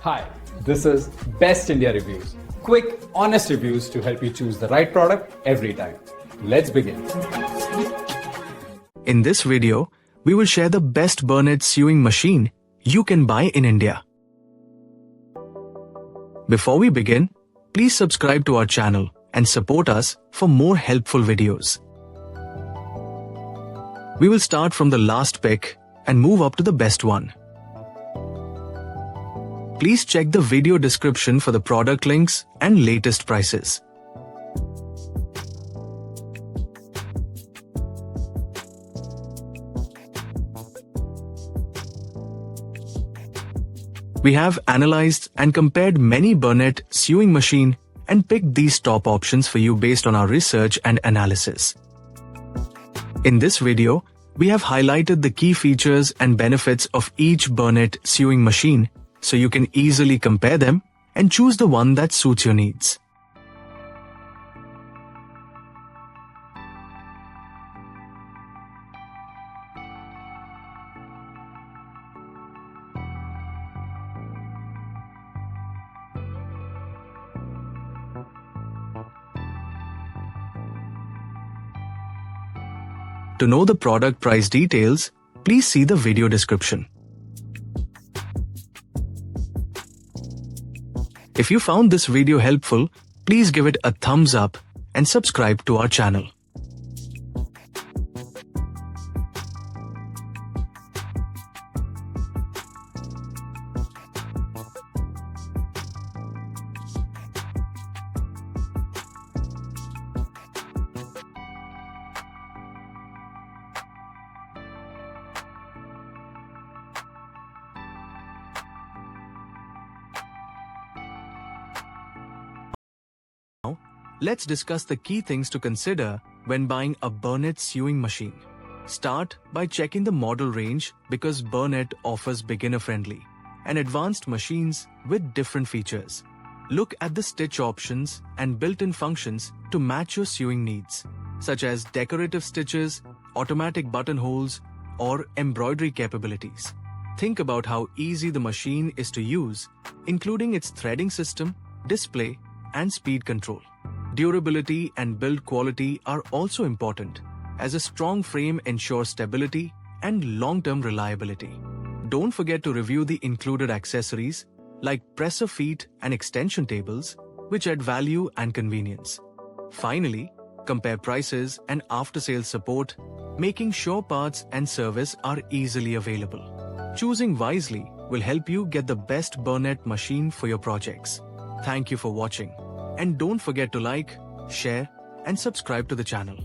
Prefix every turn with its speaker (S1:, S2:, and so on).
S1: Hi, this is Best India Reviews. Quick, honest reviews to help you choose the right product every time. Let's begin.
S2: In this video, we will share the best Bernette sewing machine you can buy in India. Before we begin, please subscribe to our channel and support us for more helpful videos. We will start from the last pick and move up to the best one. Please check the video description for the product links and latest prices. We have analyzed and compared many Bernette sewing machine and picked these top options for you based on our research and analysis. In this video, we have highlighted the key features and benefits of each Bernette sewing machine so you can easily compare them and choose the one that suits your needs. To know the product price details, please see the video description. If you found this video helpful, please give it a thumbs up and subscribe to our channel. Now, let's discuss the key things to consider when buying a Bernette sewing machine. Start by checking the model range because Bernette offers beginner-friendly and advanced machines with different features. Look at the stitch options and built-in functions to match your sewing needs, such as decorative stitches, automatic buttonholes, or embroidery capabilities. Think about how easy the machine is to use, including its threading system, display, and speed control. Durability and build quality are also important, as a strong frame ensures stability and long-term reliability. Don't forget to review the included accessories like presser feet and extension tables, which add value and convenience. Finally, compare prices and after-sales support, making sure parts and service are easily available. Choosing wisely will help you get the best Bernette machine for your projects. Thank you for watching, and don't forget to like, share, and subscribe to the channel.